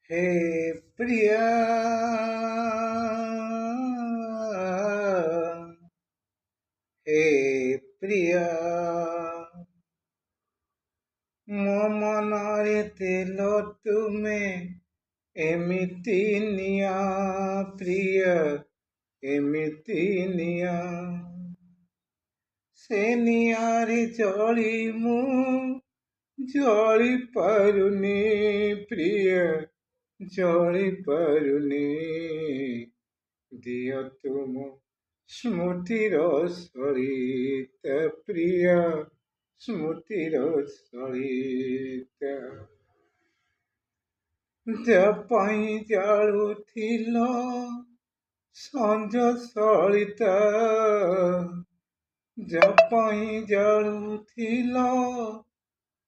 हे प्रिया हे प्रिया ମୋ ମନରେ ଥିଲ ତୁମେ ଏମିତି ନିଆ ପ୍ରିୟ ଏମିତି ନିଆ ସେ ନିଆରେ ଜଳି ମୁଁ ଜଳି ପାରୁନି ପ୍ରିୟ ଜଳି ପାରୁନି ଦିଅ ତୁମ ସ୍ମୃତିର ସଳିତା ପ୍ରିୟ ସ୍ମୃତିର ସଳିତା ଯା ପାଇଁ ଜାଳୁଥିଲ ସଞ୍ଜ ସଳିତା ଯା ପାଇଁ ଜାଳୁଥିଲ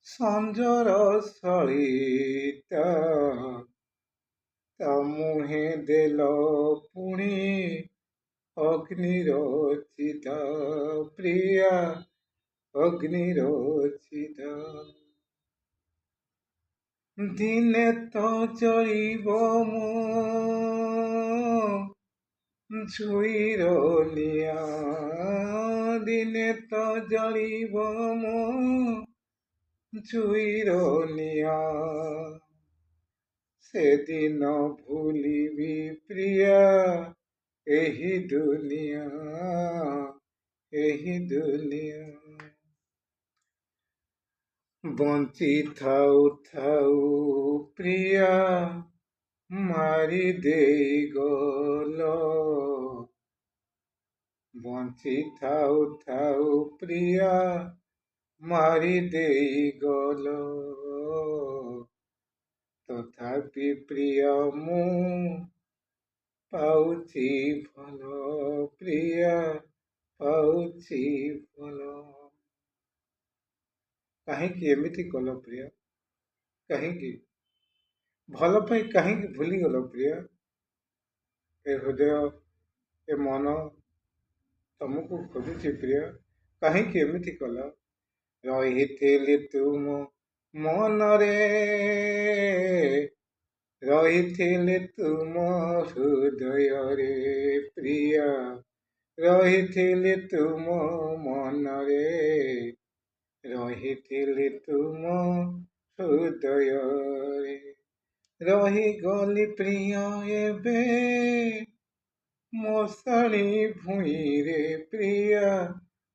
ସଞ୍ଜର ସଳିତା ତା ମୁହେଁ ଦେଲ ପୁଣି ଅଗ୍ନିର ଚିତା ପ୍ରିୟା ଅଗ୍ନିର ଚିତା ଦିନେ ତ ଜଳିବ ମୋ ଝୁଇର ନିଆଁ ଦିନେ ତ ଜଳିବ ମୋ ଝୁଇର ନିଆଁ ସେଦିନ ଭୁଲିବି ପ୍ରିୟା ଏହି ଦୁନିଆ ଏହି ଦୁନିଆ ବଞ୍ଚି ଥାଉ ଥାଉ ପ୍ରିୟା ମାରି ଦେଇଗଲ ବଞ୍ଚି ଥାଉ ଥାଉ ପ୍ରିୟା ମାରି ଦେଇଗଲ ତଥାପି ପ୍ରିୟ ମୁଁ ପାଉଛି ଭଲ ପ୍ରିୟା ପାଉଛି ଭଲ କାହିଁକି ଏମିତି କଲ ପ୍ରିୟ କାହିଁକି ଭଲ ପାଇଁ କାହିଁକି ଭୁଲିଗଲ ପ୍ରିୟ ଏ ହୃଦୟ ଏ ମନ ତମକୁ ଖୋଜୁଛି ପ୍ରିୟ କାହିଁକି ଏମିତି କଲ ରହିଥିଲି ତୁମ ମନରେ ରହିଥିଲେ ତୁମ ହୃଦୟରେ ପ୍ରିୟ ରହିଥିଲେ ତୁମ ମନରେ ରହିଥିଲି ତୁମ ହୃଦୟରେ ରହିଗଲି ପ୍ରିୟ ଏବେ ମଶାଣି ଭୂଇଁରେ ପ୍ରିୟ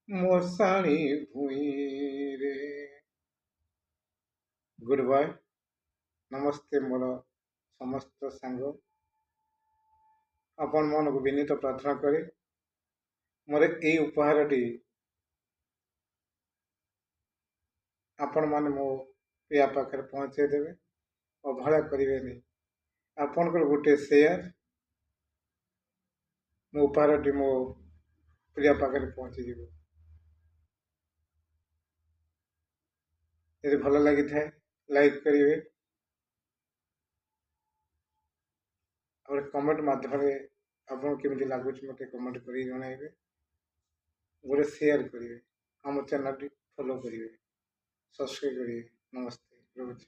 ମଶାଣି ଭୂଇଁରେ ଗୁଡ୍ ବାଏ ନମସ୍ତେ ମୋର ସମସ୍ତ ସାଙ୍ଗ ଆପଣମାନଙ୍କୁ ବିନୀତ ପ୍ରାର୍ଥନା କରେ ମୋର ଏଇ ଉପହାରଟି ଆପଣମାନେ ମୋ ପ୍ରିୟା ପାଖରେ ପହଞ୍ଚାଇ ଦେବେ ଅବହେଳା କରିବେନି ଆପଣଙ୍କର ଗୋଟେ ସେୟାର ମୋ ଉପହାରଟି ମୋ ପ୍ରିୟା ପାଖରେ ପହଞ୍ଚିଯିବ ଯଦି ଭଲ ଲାଗିଥାଏ ଲାଇକ୍ କରିବେ और कमेंट माध्यम आपको केमती लगुच मत कमेंट कर जनइबे गोटे शेयर करेंगे आम चैनल फॉलो करेंगे सब्सक्राइब करेंगे नमस्ते रोज।